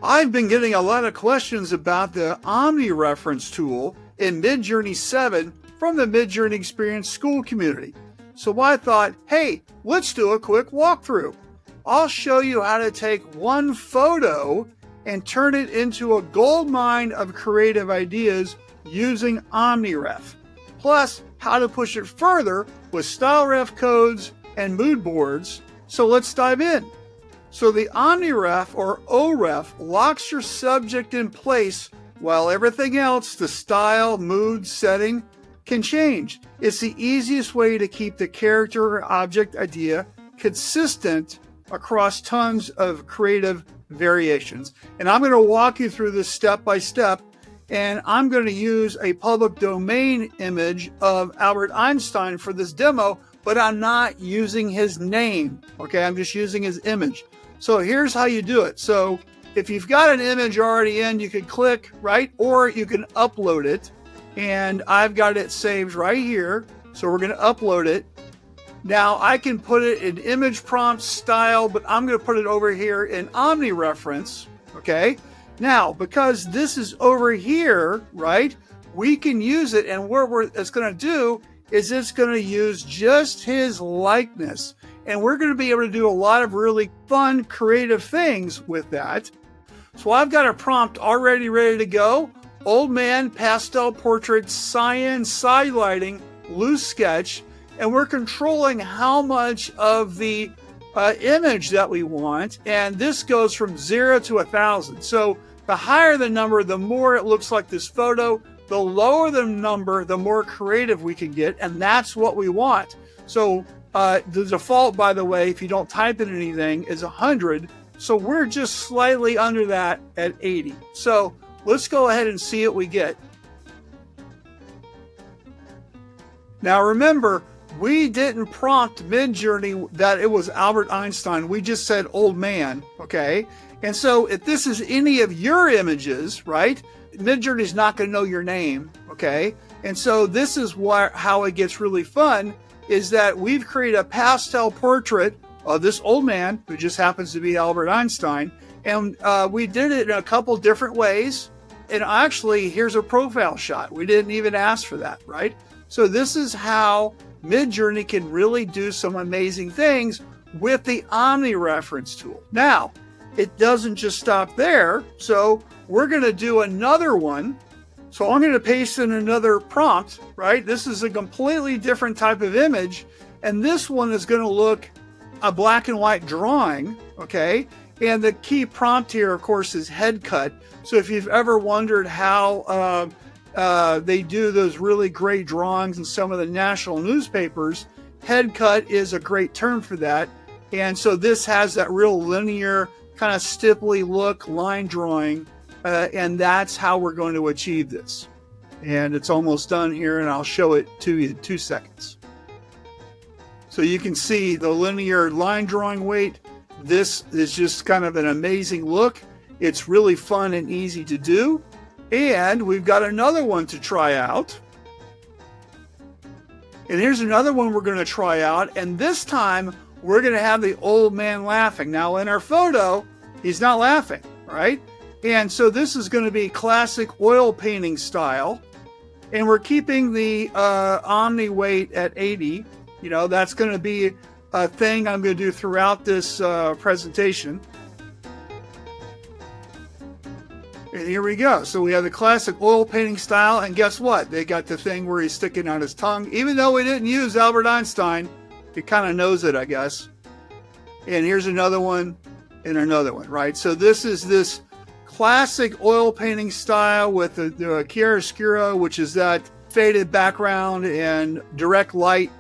I've been getting a lot of questions about the Omni Reference Tool in Midjourney 7 from the Midjourney Experience school community. So I thought, hey, let's do a quick walkthrough. I'll show you how to take one photo and turn it into a goldmine of creative ideas using OmniRef, plus how to push it further with StyleRef codes and mood boards. So let's dive in. So the OmniRef or OREF locks your subject in place while everything else, the style, mood, setting, can change. It's the easiest way to keep the character or object idea consistent across tons of creative variations. And I'm going to walk you through this step by step, and I'm going to use a public domain image of Albert Einstein for this demo, but I'm not using his name. Okay, I'm just using his image. So here's how you do it. So if you've got an image already in, you can click, right? Or you can upload it. And I've got it saved right here. So we're going to upload it. Now I can put it in image prompt style, but I'm going to put it over here in Omni Reference. Okay. Now, because this is over here, right? We can use it. And what it's going to do is it's going to use just his likeness. And we're going to be able to do a lot of really fun, creative things with that. So I've got a prompt already ready to go. Old man, pastel portrait, cyan, side lighting, loose sketch. And we're controlling how much of the image that we want. And this goes from 0 to 1,000. So the higher the number, the more it looks like this photo. The lower the number, the more creative we can get. And that's what we want. So the default, by the way, if you don't type in anything, is 100. So we're just slightly under that at 80. So let's go ahead and see what we get. Now remember, we didn't prompt Midjourney that it was Albert Einstein. We just said old man, okay? And so if this is any of your images, right, Midjourney is not going to know your name, okay? And so this is how it gets really fun, is that we've created a pastel portrait of this old man who just happens to be Albert Einstein. And we did it in a couple different ways. And actually, here's a profile shot. We didn't even ask for that, right? So this is how Midjourney can really do some amazing things with the Omni Reference Tool. Now, it doesn't just stop there. So we're going to do another one. So I'm going to paste in another prompt, right? This is a completely different type of image. And this one is going to look a black and white drawing, okay? And the key prompt here, of course, is head cut. So if you've ever wondered how they do those really great drawings in some of the national newspapers, head cut is a great term for that. And so this has that real linear, kind of stipply look, line drawing. And that's how we're going to achieve this. And it's almost done here, and I'll show it to you in 2 seconds. So you can see the linear line drawing weight. This is just kind of an amazing look. It's really fun and easy to do. And we've got another one to try out. And here's another one we're going to try out. And this time, we're going to have the old man laughing. Now, in our photo, he's not laughing, right? And so this is going to be classic oil painting style. And we're keeping the Omni weight at 80. You know, that's going to be a thing I'm going to do throughout this presentation. And here we go. So we have the classic oil painting style. And guess what? They got the thing where he's sticking out his tongue. Even though we didn't use Albert Einstein, he kind of knows it, I guess. And here's another one and another one, right? So this is this classic oil painting style with the chiaroscuro, which is that faded background and direct light.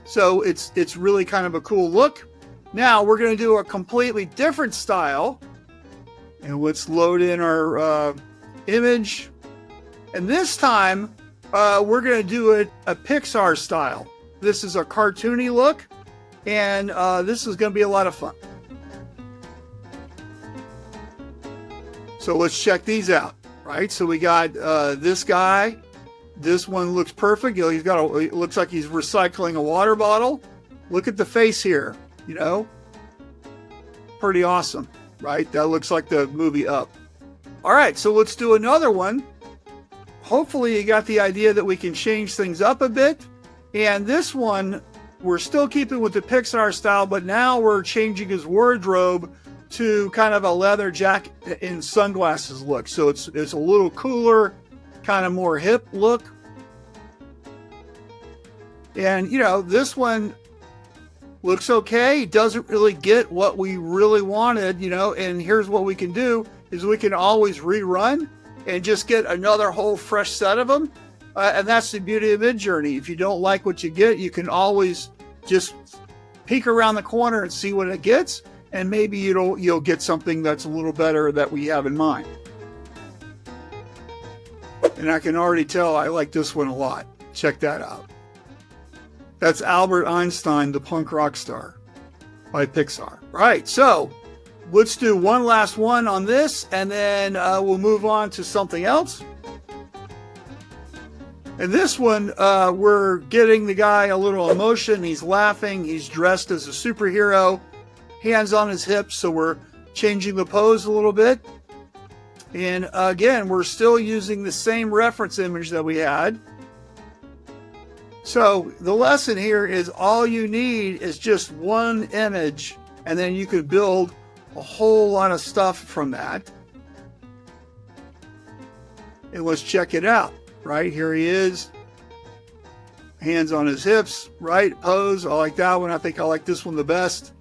So it's really kind of a cool look. Now we're going to do a completely different style. And let's load in our image. And this time, we're going to do it a Pixar style. This is a cartoony look. And this is going to be a lot of fun. So let's check these out, right? So we got this guy. This one looks perfect. You know, it looks like he's recycling a water bottle. Look at the face here, you know, pretty awesome, right? That looks like the movie Up. All right, so let's do another one. Hopefully you got the idea that we can change things up a bit. And this one, we're still keeping with the Pixar style, but now we're changing his wardrobe to kind of a leather jacket and sunglasses look. So it's a little cooler, kind of more hip look. And, you know, this one looks okay. Doesn't really get what we really wanted, you know, and here's what we can do is we can always rerun and just get another whole fresh set of them. And that's the beauty of Midjourney. If you don't like what you get, you can always just peek around the corner and see what it gets. And maybe you'll get something that's a little better that we have in mind. And I can already tell I like this one a lot. Check that out. That's Albert Einstein, the punk rock star by Pixar. Right, so let's do one last one on this, and then we'll move on to something else. And this one, we're getting the guy a little emotion. He's laughing. He's dressed as a superhero, hands on his hips. So we're changing the pose a little bit. And again, we're still using the same reference image that we had. So the lesson here is all you need is just one image, and then you could build a whole lot of stuff from that. And let's check it out. Right, here he is, hands on his hips, right, pose. I like that one. I think I like this one the best.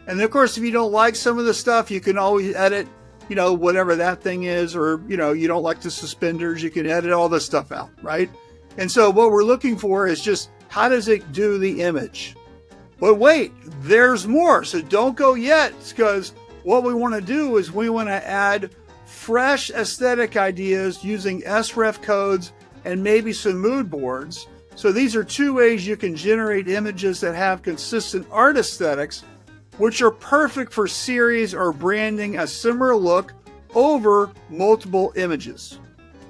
And then, of course, if you don't like some of the stuff, you can always edit, you know, whatever that thing is, or, you know, you don't like the suspenders, you can edit all this stuff out, right? And so what we're looking for is just how does it do the image? But wait, there's more. So don't go yet, because what we want to do is we want to add fresh aesthetic ideas using SREF codes and maybe some mood boards. So these are two ways you can generate images that have consistent art aesthetics, which are perfect for series or branding a similar look over multiple images.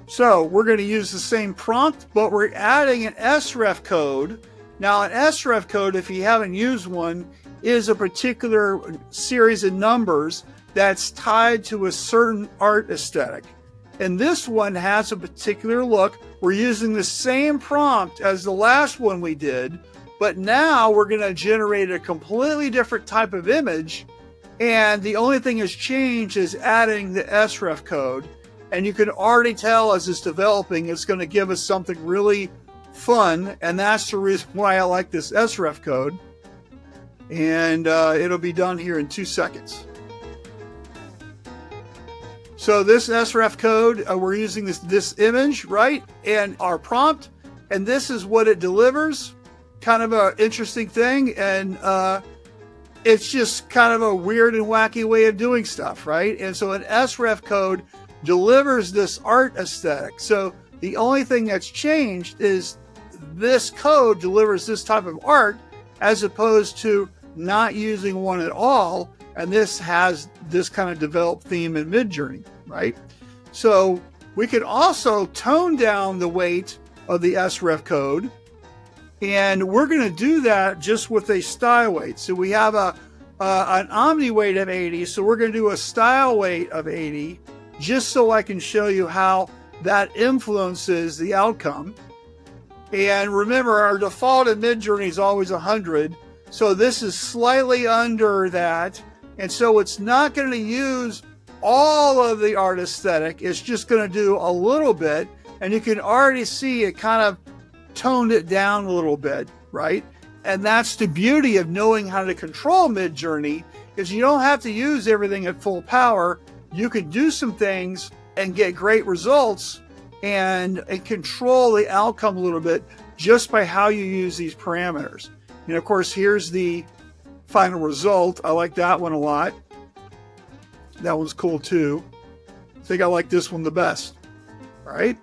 So we're going to use the same prompt, but we're adding an SREF code. Now, an SREF code, if you haven't used one, is a particular series of numbers that's tied to a certain art aesthetic. And this one has a particular look. We're using the same prompt as the last one we did, but now we're going to generate a completely different type of image. And the only thing that's changed is adding the SREF code. And you can already tell as it's developing, it's going to give us something really fun. And that's the reason why I like this SREF code. And it'll be done here in 2 seconds. So this SREF code, we're using this image, right? And our prompt, and this is what it delivers. Kind of an interesting thing. And it's just kind of a weird and wacky way of doing stuff, right? And so an SREF code delivers this art aesthetic. So the only thing that's changed is this code delivers this type of art as opposed to not using one at all. And this has this kind of developed theme in Midjourney, right? So we can also tone down the weight of the SREF code. And we're going to do that just with a style weight. So we have an Omni weight of 80. So we're going to do a style weight of 80, just so I can show you how that influences the outcome. And remember, our default in Midjourney is always 100. So this is slightly under that. And so it's not going to use all of the art aesthetic. It's just going to do a little bit. And you can already see it kind of toned it down a little bit, right? And that's the beauty of knowing how to control Midjourney, is you don't have to use everything at full power. You can do some things and get great results and control the outcome a little bit just by how you use these parameters. And of course, here's the final result. I like that one a lot. That one's cool too. I think I like this one the best. All right.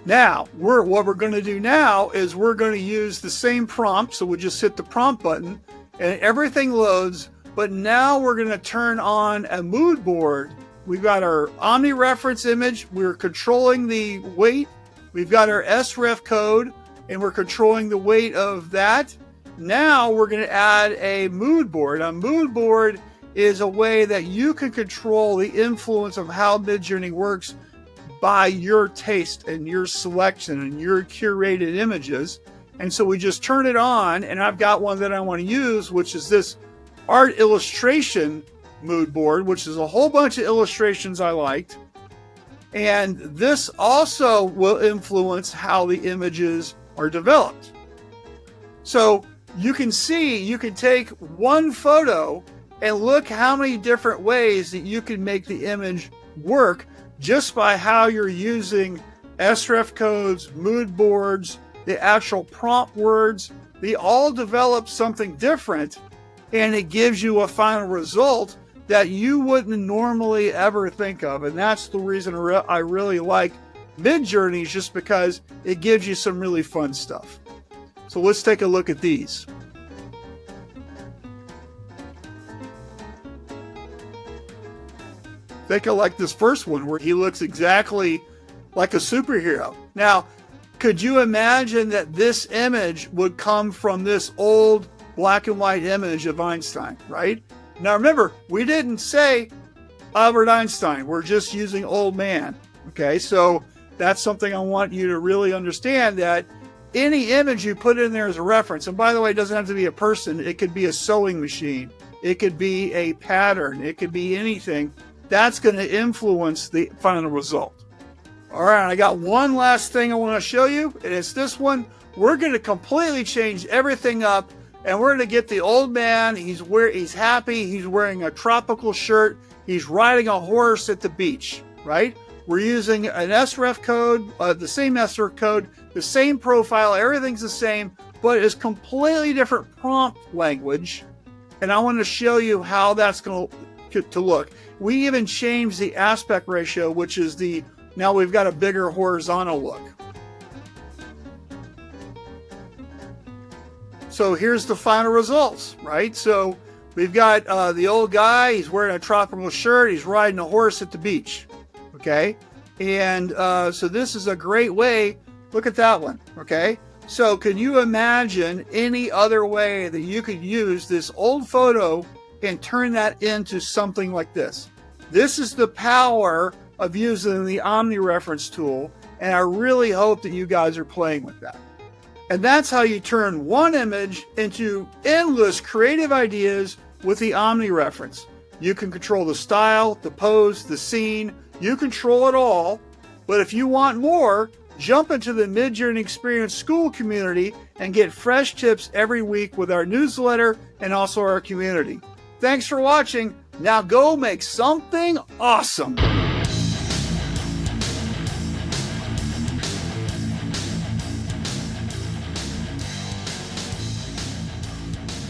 Now, what we're going to do now is we're going to use the same prompt. So we'll just hit the prompt button and everything loads. But now we're going to turn on a mood board. We've got our Omni Reference image. We're controlling the weight. We've got our SREF code, and we're controlling the weight of that. Now we're going to add a mood board. A mood board is a way that you can control the influence of how Midjourney works by your taste and your selection and your curated images. And so we just turn it on, and I've got one that I want to use, which is this art illustration mood board, which is a whole bunch of illustrations I liked. And this also will influence how the images are developed. So you can see, you can take one photo and look how many different ways that you can make the image work just by how you're using SREF codes, mood boards, the actual prompt words. They all develop something different, and it gives you a final result that you wouldn't normally ever think of. And that's the reason I really like Midjourney, is just because it gives you some really fun stuff. So let's take a look at these. Think of like this first one where he looks exactly like a superhero. Now, could you imagine that this image would come from this old black and white image of Einstein, right? Now remember, we didn't say Albert Einstein. We're just using old man. Okay, so that's something I want you to really understand, that any image you put in there is a reference. And by the way, it doesn't have to be a person. It could be a sewing machine. It could be a pattern. It could be anything. That's going to influence the final result. All right, I got one last thing I want to show you, and it's this one. We're going to completely change everything up, and we're going to get the old man. He's happy. He's wearing a tropical shirt. He's riding a horse at the beach, right? We're using an SREF code, the same SREF code, the same profile. Everything's the same, but it's completely different prompt language. And I want to show you how that's going to look. We even changed the aspect ratio, which is now we've got a bigger horizontal look. So here's the final results, right? So we've got the old guy, he's wearing a tropical shirt, he's riding a horse at the beach, okay? And so this is a great way, look at that one, okay? So can you imagine any other way that you could use this old photo and turn that into something like this? This is the power of using the Omni Reference Tool, and I really hope that you guys are playing with that. And that's how you turn one image into endless creative ideas with the Omni Reference. You can control the style, the pose, the scene. You control it all. But if you want more, jump into the Midjourney Experience School community and get fresh tips every week with our newsletter and also our community. Thanks for watching. Now go make something awesome.